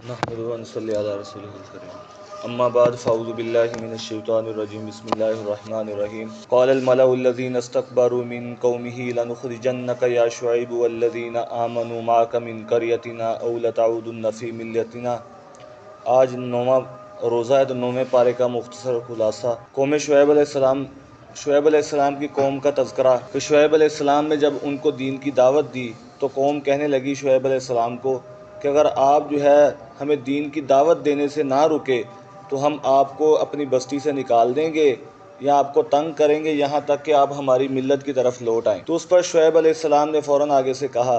نحمدہ و نصلی علی رسولہ الکریم اما بعد فاعوذ باللہ من الشیطان الرجیم بسم اللہ الرحمن الرحیم قال الملأ الذین استکبروا من قومه لنخرجنک یا شعیب والذین آمنوا معک من قریتنا او لتعودن فی ملتنا۔ آج 9واں روزہ ہے تو 9ویں پارے کا مختصر خلاصہ۔ قوم شعیب علیہ السلام کی قوم کا تذکرہ کہ شعیب علیہ السلام نے جب ان کو دین کی دعوت دی تو قوم کہنے لگی شعیب علیہ السلام کو کہ اگر آپ جو ہے ہمیں دین کی دعوت دینے سے نہ رکے تو ہم آپ کو اپنی بستی سے نکال دیں گے یا آپ کو تنگ کریں گے یہاں تک کہ آپ ہماری ملت کی طرف لوٹ آئیں۔ تو اس پر شعیب علیہ السلام نے فوراً آگے سے کہا،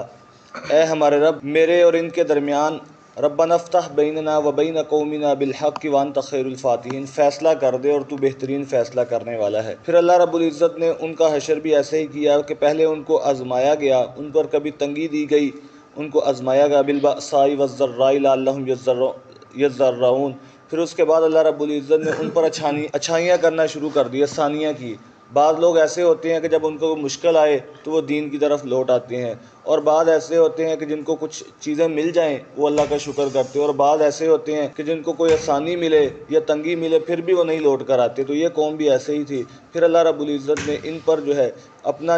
اے ہمارے رب، میرے اور ان کے درمیان ربنا افتح بیننا و بین قومنا بالحق وانت خیر الفاتحین، فیصلہ کر دے اور تو بہترین فیصلہ کرنے والا ہے۔ پھر اللہ رب العزت نے ان کا حشر بھی ایسے ہی کیا کہ پہلے ان کو آزمایا گیا، ان پر کبھی تنگی دی گئی، ان کو آزمایا گیا بالبأساء والضراء لعلہم یضرعون۔ پھر اس کے بعد اللہ رب العزت نے ان پر اچھائیاں کرنا شروع کر دی، آسانیاں کی۔ بعض لوگ ایسے ہوتے ہیں کہ جب ان کو مشکل آئے تو وہ دین کی طرف لوٹ آتے ہیں، اور بعض ایسے ہوتے ہیں کہ جن کو کچھ چیزیں مل جائیں وہ اللہ کا شکر کرتے ہیں، اور بعض ایسے ہوتے ہیں کہ جن کو کوئی آسانی ملے یا تنگی ملے پھر بھی وہ نہیں لوٹ کر آتے۔ تو یہ قوم بھی ایسے ہی تھی۔ پھر اللہ رب العزت نے ان پر اپنا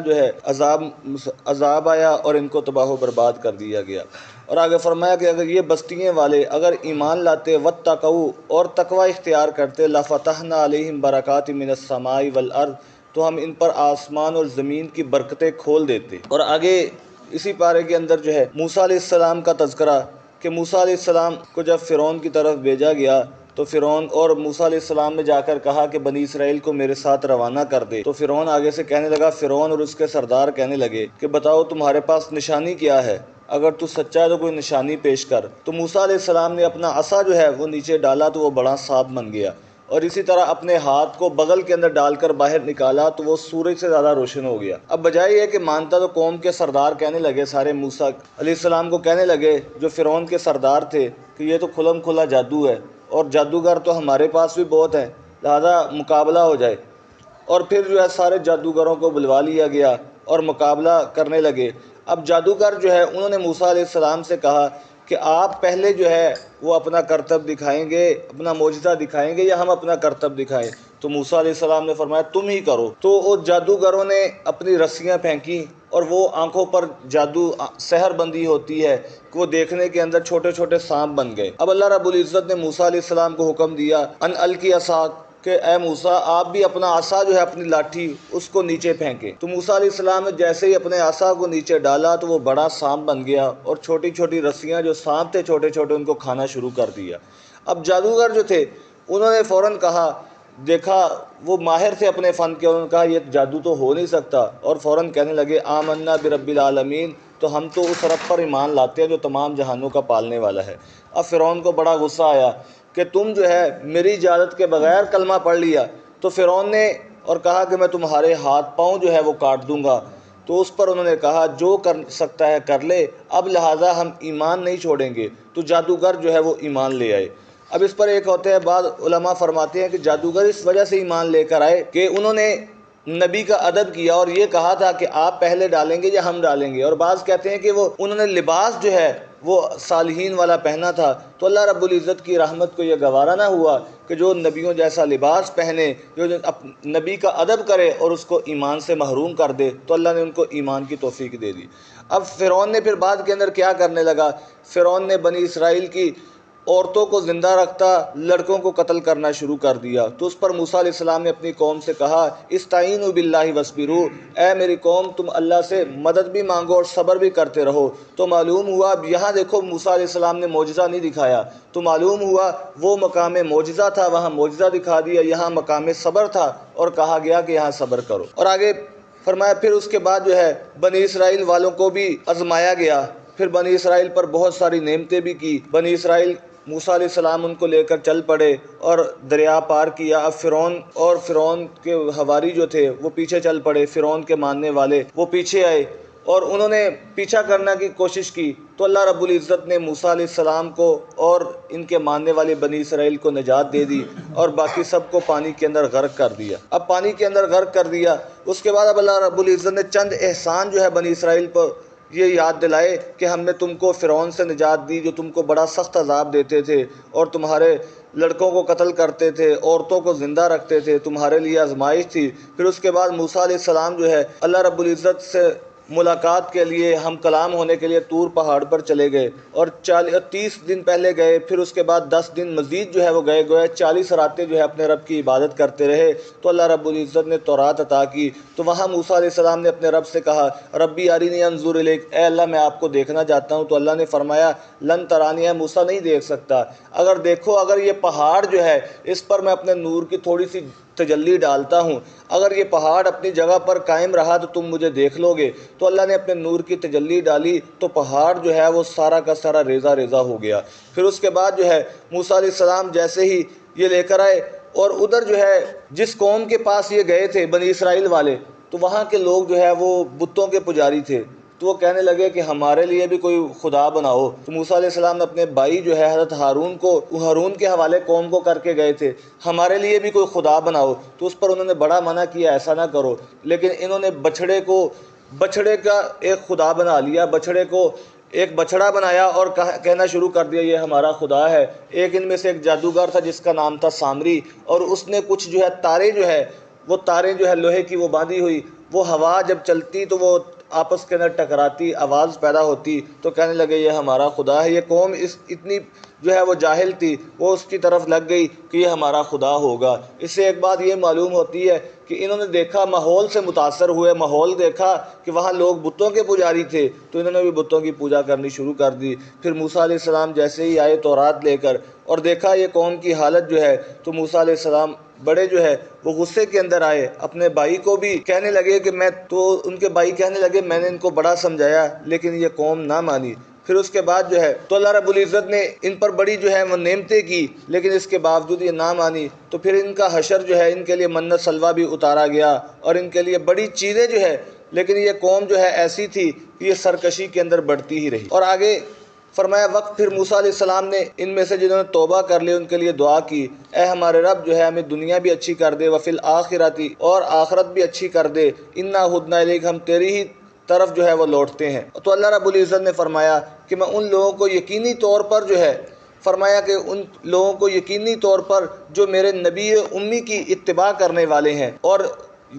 عذاب آیا اور ان کو تباہ و برباد کر دیا گیا۔ اور آگے فرمایا کہ اگر یہ بستیاں والے اگر ایمان لاتے واتقوا اور تقوی اختیار کرتے لفتحنا علیہم برکات من السماء والارض، تو ہم ان پر آسمان اور زمین کی برکتیں کھول دیتے۔ اور آگے اسی پارے کے اندر موسیٰ علیہ السلام کا تذکرہ کہ موسیٰ علیہ السلام کو جب فرعون کی طرف بھیجا گیا تو فرعون اور موسیٰ علیہ السلام نے جا کر کہا کہ بنی اسرائیل کو میرے ساتھ روانہ کر دے۔ تو فرعون آگے سے کہنے لگا، فرعون اور اس کے سردار کہنے لگے کہ بتاؤ تمہارے پاس نشانی کیا ہے، اگر تو سچا ہے تو کوئی نشانی پیش کر۔ تو موسیٰ علیہ السلام نے اپنا عصا وہ نیچے ڈالا تو وہ بڑا سانپ بن گیا، اور اسی طرح اپنے ہاتھ کو بغل کے اندر ڈال کر باہر نکالا تو وہ سورج سے زیادہ روشن ہو گیا۔ اب بجائے یہ کہ مانتا تو قوم کے سردار کہنے لگے، سارے موسیٰ علیہ السلام کو کہنے لگے جو فرعون کے سردار تھے کہ یہ تو کھلم کھلا جادو ہے، اور جادوگر تو ہمارے پاس بھی بہت ہیں، لہذا مقابلہ ہو جائے۔ اور پھر سارے جادوگروں کو بلوا لیا گیا اور مقابلہ کرنے لگے۔ اب جادوگر انہوں نے موسیٰ علیہ السلام سے کہا کہ آپ پہلے وہ اپنا کرتب دکھائیں گے، اپنا معجزہ دکھائیں گے یا ہم اپنا کرتب دکھائیں؟ تو موسیٰ علیہ السلام نے فرمایا تم ہی کرو۔ تو وہ جادوگروں نے اپنی رسیاں پھینکی اور وہ آنکھوں پر جادو سحر بندی ہوتی ہے کہ وہ دیکھنے کے اندر چھوٹے چھوٹے سانپ بن گئے۔ اب اللہ رب العزت نے موسیٰ علیہ السلام کو حکم دیا ان القی عصاک، کہ اے موسیٰ آپ بھی اپنا عصا اپنی لاٹھی اس کو نیچے پھینکے۔ تو موسیٰ علیہ السلام نے جیسے ہی اپنے عصا کو نیچے ڈالا تو وہ بڑا سانپ بن گیا، اور چھوٹی چھوٹی رسیاں سانپ تھے چھوٹے چھوٹے ان کو کھانا شروع کر دیا۔ اب جادوگر تھے انہوں نے فوراً کہا، دیکھا وہ ماہر تھے اپنے فن کے، انہوں نے کہا یہ جادو تو ہو نہیں سکتا، اور فوراً کہنے لگے آمنا برب العالمین، تو ہم تو اس رب پر ایمان لاتے ہیں جو تمام جہانوں کا پالنے والا ہے۔ اب فرعون کو بڑا غصہ آیا کہ تم میری اجازت کے بغیر کلمہ پڑھ لیا۔ تو فرعون نے اور کہا کہ میں تمہارے ہاتھ پاؤں وہ کاٹ دوں گا۔ تو اس پر انہوں نے کہا جو کر سکتا ہے کر لے، اب لہٰذا ہم ایمان نہیں چھوڑیں گے۔ تو جادوگر وہ ایمان لے آئے۔ اب اس پر ایک ہوتے ہیں، بعض علماء فرماتے ہیں کہ جادوگر اس وجہ سے ایمان لے کر آئے کہ انہوں نے نبی کا ادب کیا اور یہ کہا تھا کہ آپ پہلے ڈالیں گے یا ہم ڈالیں گے، اور بعض کہتے ہیں کہ انہوں نے لباس وہ صالحین والا پہنا تھا، تو اللہ رب العزت کی رحمت کو یہ گوارا نہ ہوا کہ جو نبیوں جیسا لباس پہنے، جو نبی کا ادب کرے اور اس کو ایمان سے محروم کر دے، تو اللہ نے ان کو ایمان کی توفیق دے دی۔ اب فرعون نے پھر بعد کے اندر کیا کرنے لگا، فرعون نے بنی اسرائیل کی عورتوں کو زندہ رکھتا، لڑکوں کو قتل کرنا شروع کر دیا۔ تو اس پر موسیٰ علیہ السلام نے اپنی قوم سے کہا استعینوا باللہ واصبروا، اے میری قوم تم اللہ سے مدد بھی مانگو اور صبر بھی کرتے رہو۔ تو معلوم ہوا، اب یہاں دیکھو موسیٰ علیہ السلام نے معجزہ نہیں دکھایا، تو معلوم ہوا وہ مقام معجزہ تھا، وہاں معجزہ دکھا دیا، یہاں مقام صبر تھا اور کہا گیا کہ یہاں صبر کرو۔ اور آگے فرمایا پھر اس کے بعد بنی اسرائیل والوں کو بھی آزمایا گیا، پھر بنی اسرائیل پر بہت ساری نعمتیں بھی کی۔ بنی اسرائیل موسیٰ علیہ السلام ان کو لے کر چل پڑے اور دریا پار کیا۔ اب فرعون کے حواری تھے وہ پیچھے چل پڑے، فرعون کے ماننے والے وہ پیچھے آئے اور انہوں نے پیچھا کرنے کی کوشش کی، تو اللہ رب العزت نے موسیٰ علیہ السلام کو اور ان کے ماننے والے بنی اسرائیل کو نجات دے دی اور باقی سب کو پانی کے اندر غرق کر دیا۔ اب پانی کے اندر غرق کر دیا، اس کے بعد اب اللہ رب العزت نے چند احسان بنی اسرائیل پر یہ یاد دلائے کہ ہم نے تم کو فرعون سے نجات دی جو تم کو بڑا سخت عذاب دیتے تھے اور تمہارے لڑکوں کو قتل کرتے تھے، عورتوں کو زندہ رکھتے تھے، تمہارے لیے آزمائش تھی۔ پھر اس کے بعد موسیٰ علیہ السلام جو ہے اللہ رب العزت سے ملاقات کے لیے، ہم کلام ہونے کے لیے طور پہاڑ پر چلے گئے اور 30 دن پہلے گئے، پھر اس کے بعد 10 دن مزید جو ہے وہ گئے، گویا 40 راتیں جو ہے اپنے رب کی عبادت کرتے رہے۔ تو اللہ رب العزت نے تورات عطا کی، تو وہاں موسیٰ علیہ السلام نے اپنے رب سے کہا ربی ارینی انظر الیک، اے اللہ میں آپ کو دیکھنا چاہتا ہوں۔ تو اللہ نے فرمایا لن ترانی، ہے موسیٰ نہیں دیکھ سکتا، اگر دیکھو اگر یہ پہاڑ جو ہے اس پر میں اپنے نور کی تھوڑی سی تجلی ڈالتا ہوں، اگر یہ پہاڑ اپنی جگہ پر قائم رہا تو تم مجھے دیکھ لو گے۔ تو اللہ نے اپنے نور کی تجلی ڈالی تو پہاڑ جو ہے وہ سارا کا سارا ریزہ ریزہ ہو گیا۔ پھر اس کے بعد جو ہے موسیٰ علیہ السلام جیسے ہی یہ لے کر آئے، اور ادھر جو ہے جس قوم کے پاس یہ گئے تھے بنی اسرائیل والے، تو وہاں کے لوگ جو ہے وہ بتوں کے پجاری تھے، تو وہ کہنے لگے کہ ہمارے لیے بھی کوئی خدا بناؤ۔ تو موسیٰ علیہ السلام نے اپنے بھائی جو ہے حضرت ہارون کے حوالے قوم کو کر کے گئے تھے، ہمارے لیے بھی کوئی خدا بناؤ۔ تو اس پر انہوں نے بڑا منع کیا ایسا نہ کرو، لیکن انہوں نے بچھڑے کا ایک خدا بنا لیا، بچھڑے کو ایک بچڑا بنایا اور کہنا شروع کر دیا یہ ہمارا خدا ہے۔ ایک ان میں سے ایک جادوگر تھا جس کا نام تھا سامری، اور اس نے کچھ جو ہے تاریں جو ہے لوہے کی وہ باندھی ہوئی، وہ ہوا جب چلتی تو وہ آپس کے اندر ٹکراتی، آواز پیدا ہوتی، تو کہنے لگے یہ ہمارا خدا ہے۔ یہ قوم اتنی جو ہے وہ جاہل تھی، وہ اس کی طرف لگ گئی کہ یہ ہمارا خدا ہوگا۔ اس سے ایک بات یہ معلوم ہوتی ہے کہ انہوں نے دیکھا، ماحول سے متاثر ہوئے، ماحول دیکھا کہ وہاں لوگ بتوں کے پجاری تھے، تو انہوں نے بھی بتوں کی پوجا کرنی شروع کر دی۔ پھر موسیٰ علیہ السلام جیسے ہی آئے تورات لے کر اور دیکھا یہ قوم کی حالت جو ہے، تو موسیٰ علیہ السلام بڑے جو ہے وہ غصے کے اندر آئے، اپنے بھائی کو بھی کہنے لگے کہ ان کے بھائی کہنے لگے میں نے ان کو بڑا سمجھایا لیکن یہ قوم نہ مانی۔ پھر اس کے بعد جو ہے تو اللہ رب العزت نے ان پر بڑی جو ہے وہ نعمتیں کی، لیکن اس کے باوجود یہ نہ مانی، تو پھر ان کا حشر جو ہے ان کے لیے منت سلوہ بھی اتارا گیا اور ان کے لیے بڑی چیزیں جو ہے، لیکن یہ قوم جو ہے ایسی تھی کہ یہ سرکشی کے اندر بڑھتی ہی رہی۔ اور آگے فرمایا وقت پھر موسیٰ علیہ السلام نے ان میں سے جنہوں نے توبہ کر لی ان کے لیے دعا کی، اے ہمارے رب جو ہے ہمیں دنیا بھی اچھی کر دے، وفی الآخرتی، اور آخرت بھی اچھی کر دے، انا ہدنا الیک، ہم تیری ہی طرف جو ہے وہ لوٹتے ہیں۔ تو اللہ رب العزت نے فرمایا کہ میں ان لوگوں کو یقینی طور پر جو ہے فرمایا کہ ان لوگوں کو یقینی طور پر جو میرے نبی امی کی اتباع کرنے والے ہیں، اور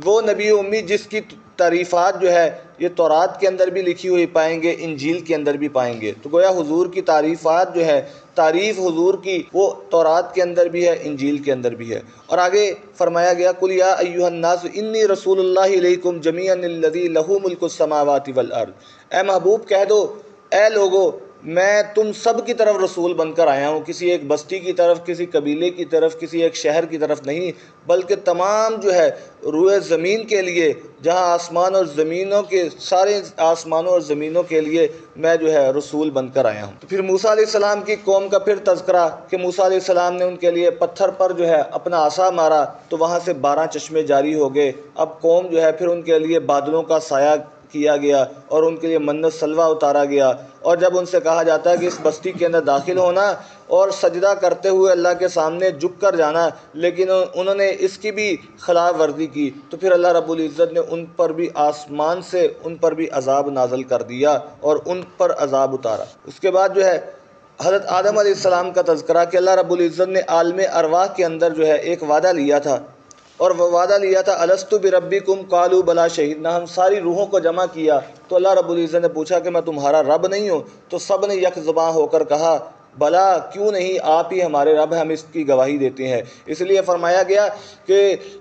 وہ نبی امی جس کی تعریفات جو ہے یہ تورات کے اندر بھی لکھی ہوئی پائیں گے، انجیل کے اندر بھی پائیں گے، تو گویا حضور کی تعریفات جو ہے، تعریف حضور کی وہ تورات کے اندر بھی ہے، انجیل کے اندر بھی ہے۔ اور آگے فرمایا گیا قل یا ایھا الناس انی رسول اللہ الیکم جمیعا الذی لہ ملک السماوات والارض، اے محبوب کہہ دو اے لوگو میں تم سب کی طرف رسول بن کر آیا ہوں، کسی ایک بستی کی طرف، کسی قبیلے کی طرف، کسی ایک شہر کی طرف نہیں، بلکہ تمام جو ہے روئے زمین کے لیے، جہاں آسمان اور زمینوں کے سارے آسمانوں اور زمینوں کے لیے میں جو ہے رسول بن کر آیا ہوں۔ تو پھر موسیٰ علیہ السلام کی قوم کا پھر تذکرہ کہ موسیٰ علیہ السلام نے ان کے لیے پتھر پر جو ہے اپنا عصا مارا تو وہاں سے 12 چشمے جاری ہو گئے۔ اب قوم جو ہے پھر ان کے لیے بادلوں کا سایہ کیا گیا اور ان کے لیے منت سلوہ اتارا گیا، اور جب ان سے کہا جاتا ہے کہ اس بستی کے اندر داخل ہونا اور سجدہ کرتے ہوئے اللہ کے سامنے جھک کر جانا، لیکن انہوں نے اس کی بھی خلاف ورزی کی، تو پھر اللہ رب العزت نے ان پر بھی آسمان سے ان پر بھی عذاب نازل کر دیا اور ان پر عذاب اتارا۔ اس کے بعد جو ہے حضرت آدم علیہ السلام کا تذکرہ کہ اللہ رب العزت نے عالم ارواح کے اندر جو ہے ایک وعدہ لیا تھا، اور وہ وعدہ لیا تھا الست بربکم قالوا بلا شہدنا، ہم ساری روحوں کو جمع کیا تو اللہ رب العزت نے پوچھا کہ میں تمہارا رب نہیں ہوں؟ تو سب نے یک زباں ہو کر کہا بلا، کیوں نہیں، آپ ہی ہمارے رب، ہم اس کی گواہی دیتے ہیں۔ اس لیے فرمایا گیا کہ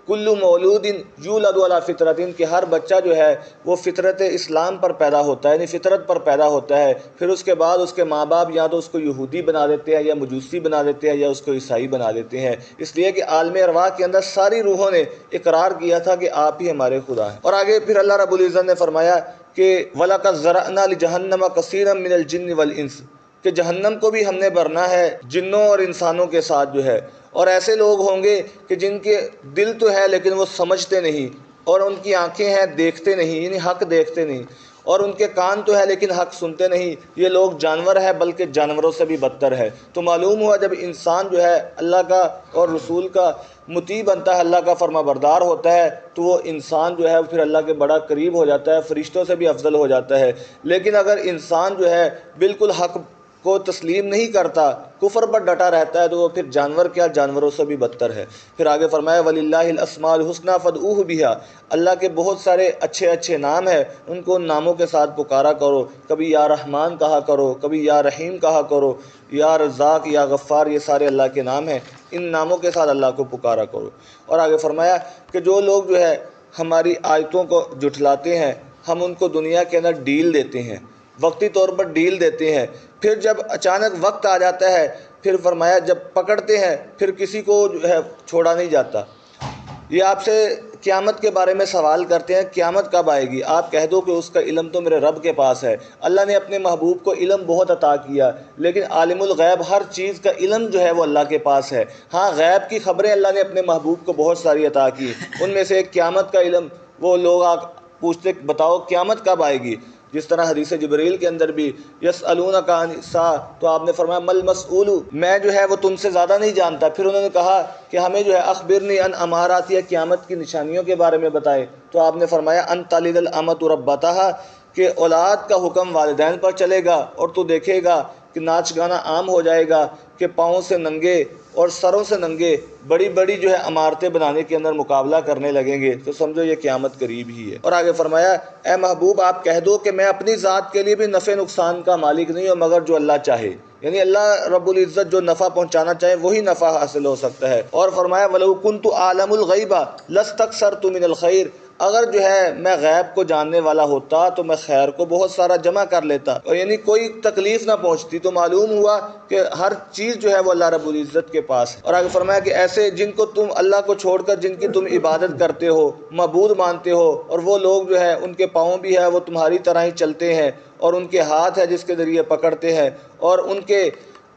کل مولود یولد علی فطرۃ، کہ ہر بچہ جو ہے وہ فطرت اسلام پر پیدا ہوتا ہے، یعنی فطرت پر پیدا ہوتا ہے، پھر اس کے بعد اس کے ماں باپ یا تو اس کو یہودی بنا دیتے ہیں یا مجوسی بنا دیتے ہیں یا اس کو عیسائی بنا دیتے ہیں، اس لیے کہ عالم ارواح کے اندر ساری روحوں نے اقرار کیا تھا کہ آپ ہی ہمارے خدا ہیں۔ اور آگے پھر اللہ رب العزت نے فرمایا کہ وَلَقَدْ ذَرَأْنَا لِجَهَنَّمَ كَثِيرًا مِنَ الْجِنِّ وَالْإِنسِ، کہ جہنم کو بھی ہم نے بھرنا ہے جنوں اور انسانوں کے ساتھ جو ہے، اور ایسے لوگ ہوں گے کہ جن کے دل تو ہے لیکن وہ سمجھتے نہیں، اور ان کی آنکھیں ہیں دیکھتے نہیں، یعنی حق دیکھتے نہیں، اور ان کے کان تو ہے لیکن حق سنتے نہیں، یہ لوگ جانور ہے بلکہ جانوروں سے بھی بدتر ہے۔ تو معلوم ہوا جب انسان جو ہے اللہ کا اور رسول کا مطیع بنتا ہے، اللہ کا فرما بردار ہوتا ہے، تو وہ انسان جو ہے پھر اللہ کے بڑا قریب ہو جاتا ہے، فرشتوں سے بھی افضل ہو جاتا ہے۔ لیکن اگر انسان جو ہے بالکل حق کو تسلیم نہیں کرتا، کفر پر ڈٹا رہتا ہے، تو وہ پھر جانور کیا، جانوروں سے بھی بدتر ہے۔ پھر آگے فرمایا وَلِلَّهِ الْأَسْمَاءُ الْحُسْنَىٰ فَادْعُوهُ بِهَا، اللہ کے بہت سارے اچھے اچھے نام ہیں، ان کو ان ناموں کے ساتھ پکارا کرو۔ کبھی یا رحمان کہا کرو، کبھی یا رحیم کہا کرو، یا رزاق، یا غفار، یہ سارے اللہ کے نام ہیں، ان ناموں کے ساتھ اللہ کو پکارا کرو۔ اور آگے فرمایا کہ جو لوگ جو ہے ہماری آیتوں کو جھٹلاتے ہیں، ہم ان کو دنیا کے اندر ڈیل دیتے ہیں، وقتی طور پر ڈیل دیتے ہیں، پھر جب اچانک وقت آ جاتا ہے، پھر فرمایا جب پکڑتے ہیں پھر کسی کو جو ہے چھوڑا نہیں جاتا۔ یہ آپ سے قیامت کے بارے میں سوال کرتے ہیں، قیامت کب آئے گی؟ آپ کہہ دو کہ اس کا علم تو میرے رب کے پاس ہے۔ اللہ نے اپنے محبوب کو علم بہت عطا کیا، لیکن عالم الغیب، ہر چیز کا علم جو ہے وہ اللہ کے پاس ہے۔ ہاں، غیب کی خبریں اللہ نے اپنے محبوب کو بہت ساری عطا کی، ان میں سے ایک قیامت کا علم۔ وہ لوگ پوچھتے بتاؤ قیامت کب آئے گی؟ جس طرح حدیث جبریل کے اندر بھی یسألونک عن الساعۃ، تو آپ نے فرمایا مل مسئول، میں جو ہے وہ تم سے زیادہ نہیں جانتا۔ پھر انہوں نے کہا کہ ہمیں جو ہے اخبرنی عن امارات، یا قیامت کی نشانیوں کے بارے میں بتائے، تو آپ نے فرمایا ان تلد الامۃ ربتہا، کہ اولاد کا حکم والدین پر چلے گا، اور تو دیکھے گا کہ ناچ گانا عام ہو جائے گا، کہ پاؤں سے ننگے اور سروں سے ننگے بڑی بڑی جو ہے عمارتیں بنانے کے اندر مقابلہ کرنے لگیں گے، تو سمجھو یہ قیامت قریب ہی ہے۔ اور آگے فرمایا اے محبوب آپ کہہ دو کہ میں اپنی ذات کے لیے بھی نفع نقصان کا مالک نہیں ہوں مگر جو اللہ چاہے، یعنی اللہ رب العزت جو نفع پہنچانا چاہے وہی نفع حاصل ہو سکتا ہے۔ اور فرمایا وَلَوْ كُنْتُ أَعْلَمُ الْغَيْبَ لَاسْتَكْثَرْتُ مِنَ الْخَيْرِ، اگر جو ہے میں غیب کو جاننے والا ہوتا تو میں خیر کو بہت سارا جمع کر لیتا، اور یعنی کوئی تکلیف نہ پہنچتی۔ تو معلوم ہوا کہ ہر چیز جو ہے وہ اللہ رب العزت کے پاس ہے۔ اور آگے فرمایا کہ ایسے جن کو تم اللہ کو چھوڑ کر جن کی تم عبادت کرتے ہو، معبود مانتے ہو، اور وہ لوگ جو ہے ان کے پاؤں بھی ہے وہ تمہاری طرح ہی چلتے ہیں، اور ان کے ہاتھ ہے جس کے ذریعے پکڑتے ہیں، اور ان کے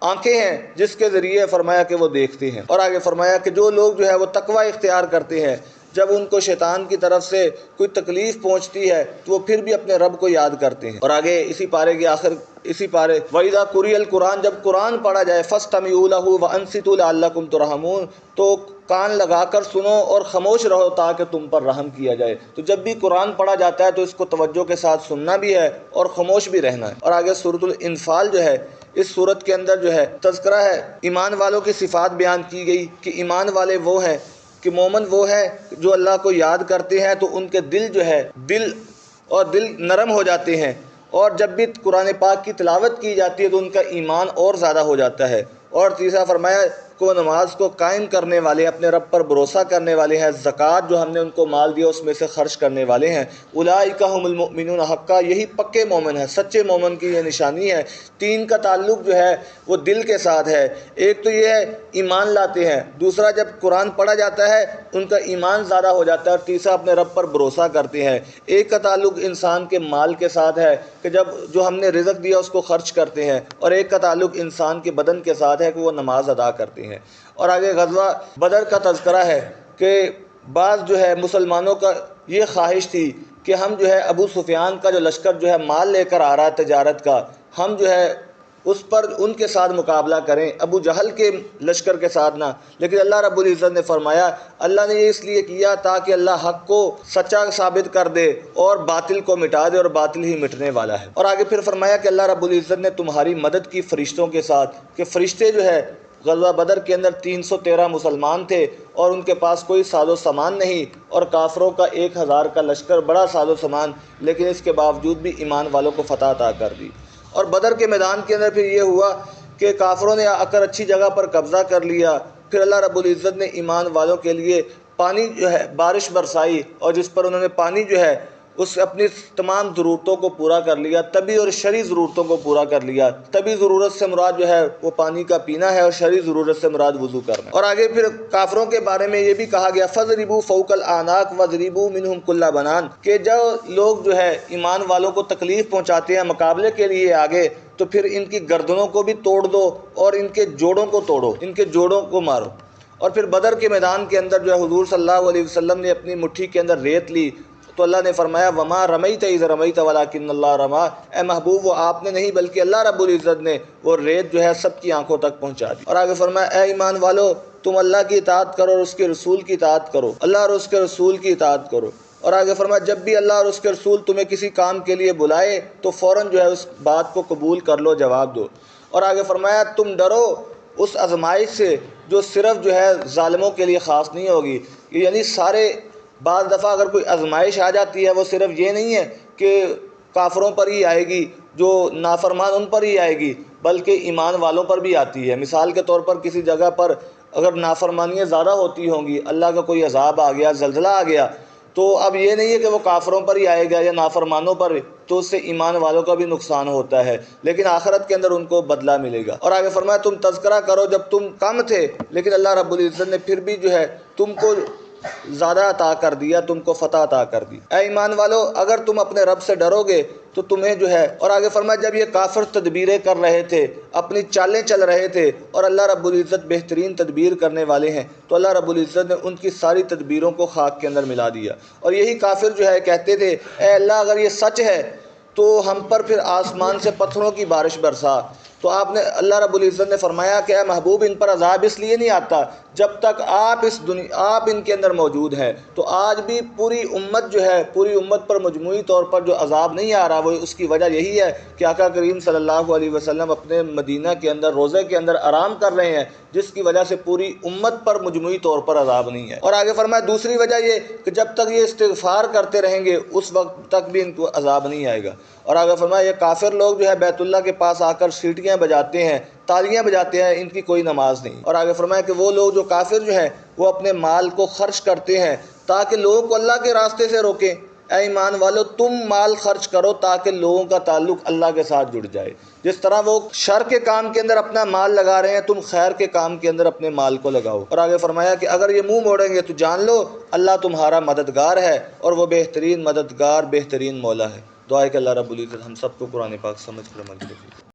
آنکھیں ہیں جس کے ذریعے فرمایا کہ وہ دیکھتے ہیں۔ اور آگے فرمایا کہ جو لوگ جو ہے وہ تقوی اختیار کرتے ہیں، جب ان کو شیطان کی طرف سے کوئی تکلیف پہنچتی ہے تو وہ پھر بھی اپنے رب کو یاد کرتے ہیں۔ اور آگے اسی پارے کے آخر اسی پارے وَإِذَا قُرِئَ الْقُرْآنُ، جب قرآن پڑھا جائے فَاسْتَمِعُوا لَهُ وَأَنصِتُوا لَعَلَّكُمْ تُرْحَمُونَ، تو کان لگا کر سنو اور خاموش رہو تاکہ تم پر رحم کیا جائے۔ تو جب بھی قرآن پڑھا جاتا ہے تو اس کو توجہ کے ساتھ سننا بھی ہے اور خاموش بھی رہنا ہے۔ اور آگے سورۃ الانفال جو ہے، اس صورت کے اندر جو ہے تذکرہ ہے ایمان والوں کی صفات بیان کی گئی کہ ایمان والے وہ ہیں کہ مومن وہ ہے جو اللہ کو یاد کرتے ہیں تو ان کے دل جو ہے دل نرم ہو جاتے ہیں، اور جب بھی قرآن پاک کی تلاوت کی جاتی ہے تو ان کا ایمان اور زیادہ ہو جاتا ہے۔ اور تیسرا فرمایا کہ وہ نماز کو قائم کرنے والے، اپنے رب پر بھروسہ کرنے والے ہیں، زکوٰۃ جو ہم نے ان کو مال دیا اس میں سے خرچ کرنے والے ہیں۔ اولئک ھم المؤمنون حقا، یہی پکے مومن ہیں، سچے مومن کی یہ نشانی ہے۔ تین کا تعلق جو ہے وہ دل کے ساتھ ہے، ایک تو یہ ہے ایمان لاتے ہیں، دوسرا جب قرآن پڑھا جاتا ہے ان کا ایمان زیادہ ہو جاتا ہے، اور تیسرا اپنے رب پر بھروسہ کرتے ہیں۔ ایک کا تعلق انسان کے مال کے ساتھ ہے کہ جب جو ہم نے رزق دیا اس کو خرچ کرتے ہیں، اور ایک کا تعلق انسان کے بدن کے ساتھ ہے کہ وہ نماز ادا کرتے ہیں۔ اور آگے غزوہ بدر کا تذکرہ ہے کہ بعض جو ہے مسلمانوں کا یہ خواہش تھی کہ ہم جو ہے ابو سفیان کا جو لشکر جو ہے مال لے کر آ رہا ہے تجارت کا، ہم جو ہے اس پر ان کے ساتھ مقابلہ کریں، ابو جہل کے لشکر کے ساتھ نہ۔ لیکن اللہ رب العزت نے فرمایا اللہ نے یہ اس لیے کیا تاکہ اللہ حق کو سچا ثابت کر دے اور باطل کو مٹا دے، اور باطل ہی مٹنے والا ہے۔ اور آگے پھر فرمایا کہ اللہ رب العزت نے تمہاری مدد کی فرشتوں کے ساتھ، کہ فرشتے جو ہے غزوہ بدر کے اندر 313 مسلمان تھے اور ان کے پاس کوئی ساز و سامان نہیں، اور کافروں کا 1000 کا لشکر، بڑا ساز و سامان، لیکن اس کے باوجود بھی ایمان والوں کو فتح عطا کر دی۔ اور بدر کے میدان کے اندر پھر یہ ہوا کہ کافروں نے آ کر اچھی جگہ پر قبضہ کر لیا، پھر اللہ رب العزت نے ایمان والوں کے لیے پانی جو ہے بارش برسائی، اور جس پر انہوں نے پانی جو ہے اس اپنی تمام ضرورتوں کو پورا کر لیا، طبی اور شرعی ضرورتوں کو پورا کر لیا۔ طبی ضرورت سے مراد جو ہے وہ پانی کا پینا ہے، اور شرعی ضرورت سے مراد وضو کرنا ہے۔ اور آگے پھر کافروں کے بارے میں یہ بھی کہا گیا فَضْرِبُوا فَوْقَ الْأَعْنَاقِ وَاضْرِبُوا مِنْهُمْ كُلَّ بَنَانٍ، کہ جو لوگ جو ہے ایمان والوں کو تکلیف پہنچاتے ہیں مقابلے کے لیے آگے، تو پھر ان کی گردنوں کو بھی توڑ دو اور ان کے جوڑوں کو توڑو، ان کے جوڑوں کو مارو۔ اور پھر بدر کے میدان کے اندر جو ہے حضور صلی اللہ علیہ وسلم نے اپنی مٹھی کے اندر ریت لی، تو اللہ نے فرمایا وما رمیت اذ رمیت ولکن اللہ رما، اے محبوب وہ آپ نے نہیں بلکہ اللہ رب العزت نے وہ ریت جو ہے سب کی آنکھوں تک پہنچا دی۔ اور آگے فرمایا اے ایمان والو تم اللہ کی اطاعت کرو اور اس کے رسول کی اطاعت کرو، اللہ اور اس کے رسول کی اطاعت کرو۔ اور آگے فرمایا جب بھی اللہ اور اس کے رسول تمہیں کسی کام کے لیے بلائے تو فوراً جو ہے اس بات کو قبول کر لو، جواب دو۔ اور آگے فرمایا تم ڈرو اس آزمائش سے جو صرف جو ہے ظالموں کے لیے خاص نہیں ہوگی، یعنی سارے، بعض دفعہ اگر کوئی آزمائش آ جاتی ہے وہ صرف یہ نہیں ہے کہ کافروں پر ہی آئے گی، جو نافرمان ان پر ہی آئے گی، بلکہ ایمان والوں پر بھی آتی ہے۔ مثال کے طور پر کسی جگہ پر اگر نافرمانیاں زیادہ ہوتی ہوں گی، اللہ کا کوئی عذاب آ گیا، زلزلہ آ گیا، تو اب یہ نہیں ہے کہ وہ کافروں پر ہی آئے گا یا نافرمانوں پر، تو اس سے ایمان والوں کا بھی نقصان ہوتا ہے، لیکن آخرت کے اندر ان کو بدلہ ملے گا۔ اور آگے فرمایا تم تذکرہ کرو جب تم کم تھے، لیکن اللہ رب العزت نے پھر بھی جو ہے تم کو زیادہ عطا کر دیا، تم کو فتح عطا کر دی۔ اے ایمان والو اگر تم اپنے رب سے ڈرو گے تو تمہیں جو ہے، اور آگے فرمایا جب یہ کافر تدبیریں کر رہے تھے، اپنی چالیں چل رہے تھے، اور اللہ رب العزت بہترین تدبیر کرنے والے ہیں، تو اللہ رب العزت نے ان کی ساری تدبیروں کو خاک کے اندر ملا دیا۔ اور یہی کافر جو ہے کہتے تھے اے اللہ اگر یہ سچ ہے تو ہم پر پھر آسمان سے پتھروں کی بارش برسا۔ تو اللہ رب العزت نے فرمایا کہ اے محبوب ان پر عذاب اس لیے نہیں آتا جب تک آپ ان کے اندر موجود ہیں۔ تو آج بھی پوری امت جو ہے، پوری امت پر مجموعی طور پر جو عذاب نہیں آ رہا، وہ اس کی وجہ یہی ہے کہ آقا کریم صلی اللہ علیہ وسلم اپنے مدینہ کے اندر روضے کے اندر آرام کر رہے ہیں، جس کی وجہ سے پوری امت پر مجموعی طور پر عذاب نہیں ہے۔ اور آگے فرمایا دوسری وجہ یہ کہ جب تک یہ استغفار کرتے رہیں گے اس وقت تک بھی ان کو عذاب نہیں آئے گا۔ اور آگے فرمایا یہ کافر لوگ جو ہے بیت اللہ کے پاس آ کر سیٹیاں بجاتے ہیں، تالیاں بجاتے ہیں، ان کی کوئی نماز نہیں۔ اور آگے فرمایا کہ وہ لوگ جو کافر جو ہیں وہ اپنے مال کو خرچ کرتے ہیں تاکہ لوگوں کو اللہ کے راستے سے روکیں۔ اے ایمان والو تم مال خرچ کرو تاکہ لوگوں کا تعلق اللہ کے ساتھ جڑ جائے۔ جس طرح وہ شر کے کام کے اندر اپنا مال لگا رہے ہیں، تم خیر کے کام کے اندر اپنے مال کو لگاؤ۔ اور آگے فرمایا کہ اگر یہ منہ موڑیں گے تو جان لو اللہ تمہارا مددگار ہے، اور وہ بہترین مددگار، بہترین مولا ہے۔ دعا ہے کہ اللہ رب العزت ہم سب کو قرآن پاک سمجھ کر عمل کرے۔